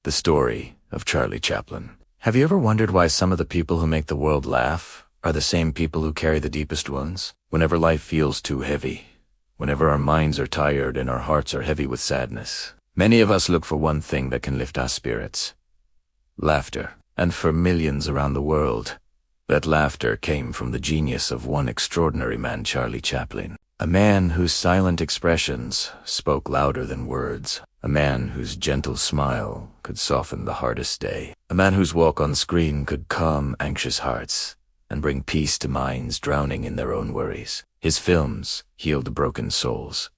The story of Charlie Chaplin. Have you ever wondered why some of the people who make the world laugh are the same people who carry the deepest wounds? Whenever life feels too heavy, whenever our minds are tired and our hearts are heavy with sadness, many of us look for one thing that can lift our spirits: laughter. And for millions around the world, that laughter came from the genius of one extraordinary man, Charlie Chaplin. A man whose silent expressions spoke louder than words. A man whose gentle smile could soften the hardest day. A man whose walk on screen could calm anxious hearts and bring peace to minds drowning in their own worries. His films healed broken souls.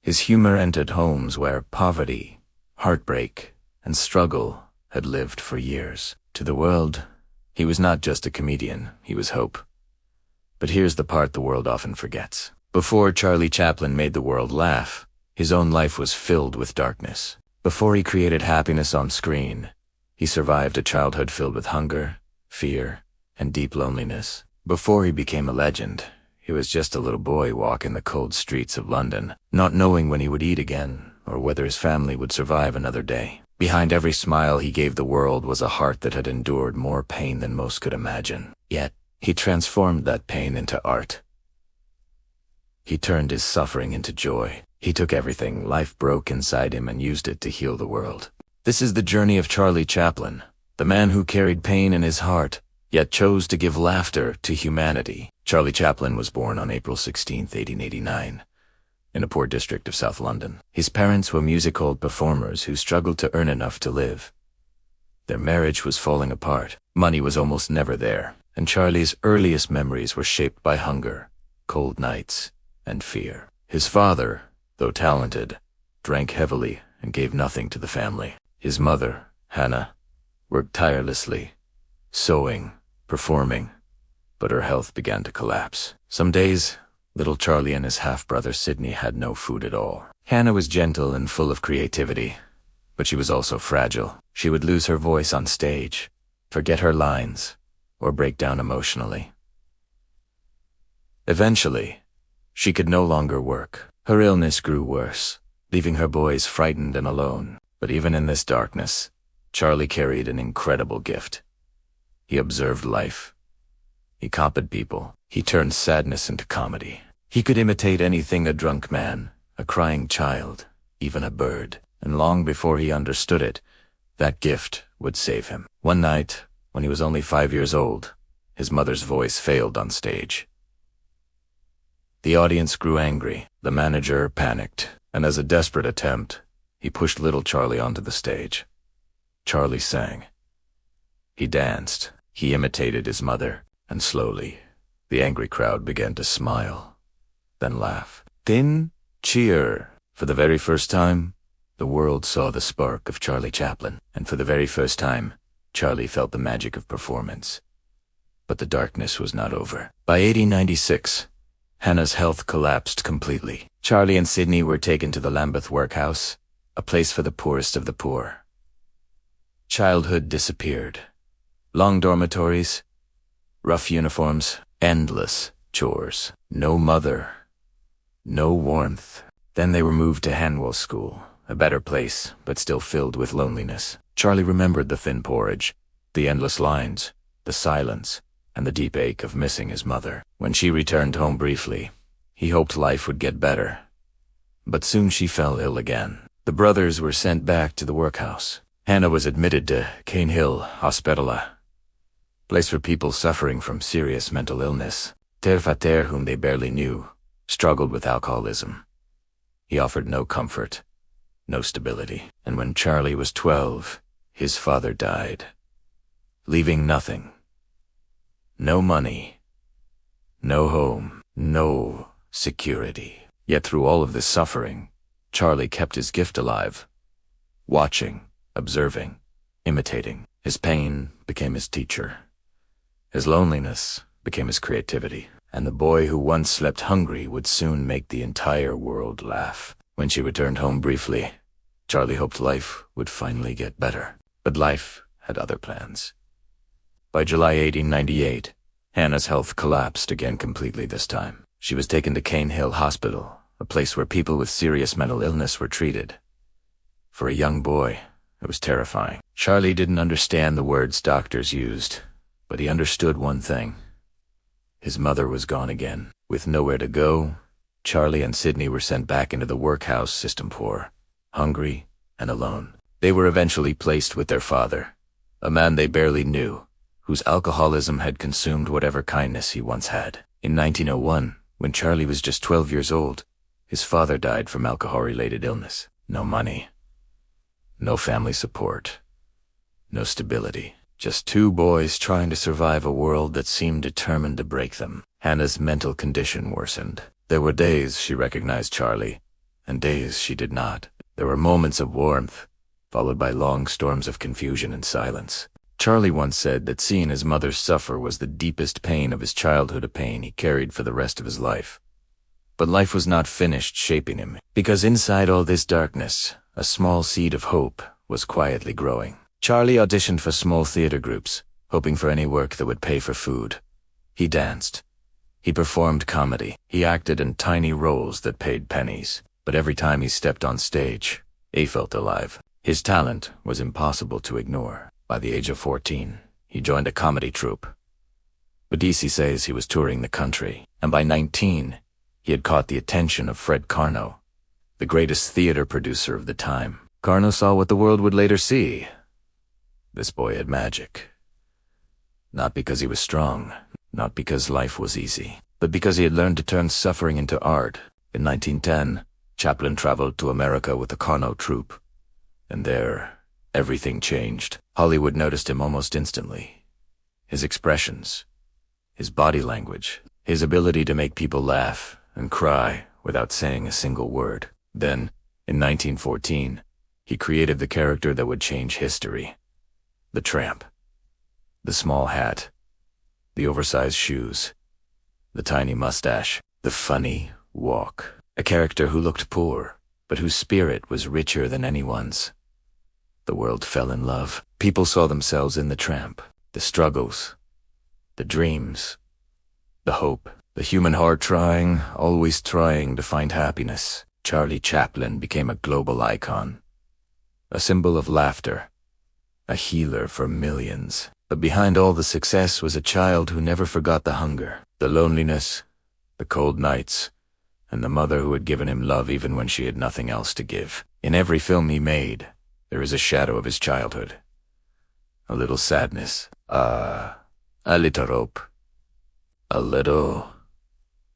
His humor entered homes where poverty, heartbreak, and struggle had lived for years. To the world, he was not just a comedian, he was hope. But here's the part the world often forgets. Before Charlie Chaplin made the world laugh, his own life was filled with darkness. Before he created happiness on screen, he survived a childhood filled with hunger, fear, and deep loneliness. Before he became a legend, he was just a little boy walking the cold streets of London, not knowing when he would eat again or whether his family would survive another day. Behind every smile he gave the world was a heart that had endured more pain than most could imagine. Yet, he transformed that pain into art. He turned his suffering into joy. He took everything life broke inside him and used it to heal the world. This is the journey of Charlie Chaplin, the man who carried pain in his heart, yet chose to give laughter to humanity. Charlie Chaplin was born on April 16, 1889, in a poor district of South London. His parents were music hall performers who struggled to earn enough to live. Their marriage was falling apart. Money was almost never there, and Charlie's earliest memories were shaped by hunger, cold nights, and fear. His father, though talented, drank heavily and gave nothing to the family. His mother, Hannah, worked tirelessly, sewing, performing, but her health began to collapse. Some days, little Charlie and his half-brother Sidney had no food at all. Hannah was gentle and full of creativity, but she was also fragile. She would lose her voice on stage, forget her lines, or break down emotionally. Eventually, she could no longer work. Her illness grew worse, leaving her boys frightened and alone. But even in this darkness, Charlie carried an incredible gift. He observed life. He copied people. He turned sadness into comedy. He could imitate anything: a drunk man, a crying child, even a bird. And long before he understood it, that gift would save him. One night, when he was only 5 years old, his mother's voice failed on stage. The audience grew angry. The manager panicked, and as a desperate attempt, he pushed little Charlie onto the stage. Charlie sang. He danced. He imitated his mother, and slowly, the angry crowd began to smile, then laugh, then cheer. For the very first time, the world saw the spark of Charlie Chaplin, and for the very first time, Charlie felt the magic of performance. But the darkness was not over. By 1896, Hannah's health collapsed completely. Charlie and Sidney were taken to the Lambeth workhouse, a place for the poorest of the poor. Childhood disappeared. Long dormitories, rough uniforms, endless chores. No mother, no warmth. Then they were moved to Hanwell School, a better place, but still filled with loneliness. Charlie remembered the thin porridge, the endless lines, the silence, and the deep ache of missing his mother. When she returned home briefly, he hoped life would get better. But soon she fell ill again. The brothers were sent back to the workhouse. Hannah was admitted to Cane Hill Hospital, a place for people suffering from serious mental illness. Terfater, whom they barely knew, struggled with alcoholism. He offered no comfort, no stability. And when Charlie was 12, his father died, leaving nothing. No money, no home, no security. Yet through all of this suffering, Charlie kept his gift alive, watching, observing, imitating. His pain became his teacher. His loneliness became his creativity. And the boy who once slept hungry would soon make the entire world laugh. When she returned home briefly, Charlie hoped life would finally get better. But life had other plans. By July 1898, Hannah's health collapsed again completely this time. She was taken to Cane Hill Hospital, a place where people with serious mental illness were treated. For a young boy, It was terrifying. Charlie didn't understand the words doctors used, but he understood one thing. His mother was gone again. With nowhere to go, Charlie and Sydney were sent back into the workhouse system, poor, hungry, and alone. They were eventually placed with their father, a man they barely knew, whose alcoholism had consumed whatever kindness he once had. In 1901, when Charlie was just 12 years old, his father died from alcohol-related illness. No money, no family support, no stability. Just two boys trying to survive a world that seemed determined to break them. Hannah's mental condition worsened. There were days she recognized Charlie, and days she did not. There were moments of warmth, followed by long storms of confusion and silence. Charlie once said that seeing his mother suffer was the deepest pain of his childhood, a pain he carried for the rest of his life. But life was not finished shaping him, because inside all this darkness, a small seed of hope was quietly growing. Charlie auditioned for small theater groups, hoping for any work that would pay for food. He danced. He performed comedy. He acted in tiny roles that paid pennies. But every time he stepped on stage, he felt alive. His talent was impossible to ignore. By the age of 14, he joined a comedy troupe. Badisi says he was touring the country, and by 19, he had caught the attention of Fred Carno, the greatest theater producer of the time. Carno saw what the world would later see. This boy had magic. Not because he was strong, not because life was easy, but because he had learned to turn suffering into art. In 1910, Chaplin traveled to America with the Carno troupe, and there, everything changed. Hollywood noticed him almost instantly. His expressions, his body language, his ability to make people laugh and cry without saying a single word. Then, in 1914, he created the character that would change history. The Tramp. The small hat, the oversized shoes, the tiny mustache, the funny walk. A character who looked poor, but whose spirit was richer than anyone's. The world fell in love. People saw themselves in the Tramp. The struggles, the dreams, the hope. The human heart always trying to find happiness. Charlie Chaplin became a global icon. A symbol of laughter. A healer for millions. But behind all the success was a child who never forgot the hunger, the loneliness, the cold nights, and the mother who had given him love even when she had nothing else to give. In every film he made, there is a shadow of his childhood. A little sadness. A little hope. A little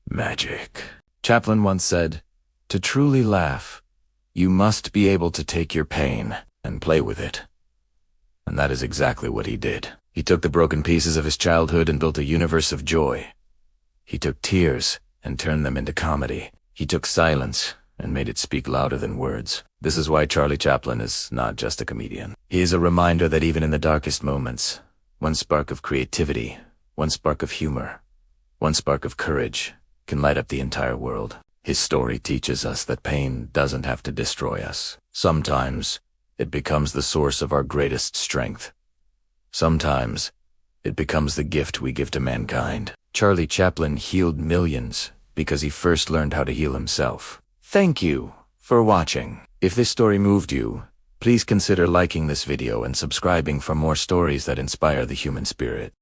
magic. Chaplin once said, "To truly laugh, you must be able to take your pain and play with it." And that is exactly what he did. He took the broken pieces of his childhood and built a universe of joy. He took tears and turned them into comedy. He took silence and made it speak louder than words. This is why Charlie Chaplin is not just a comedian. He is a reminder that even in the darkest moments, one spark of creativity, one spark of humor, one spark of courage can light up the entire world. His story teaches us that pain doesn't have to destroy us. Sometimes, it becomes the source of our greatest strength. Sometimes, it becomes the gift we give to mankind. Charlie Chaplin healed millions because he first learned how to heal himself. Thank you for watching. If this story moved you, please consider liking this video and subscribing for more stories that inspire the human spirit.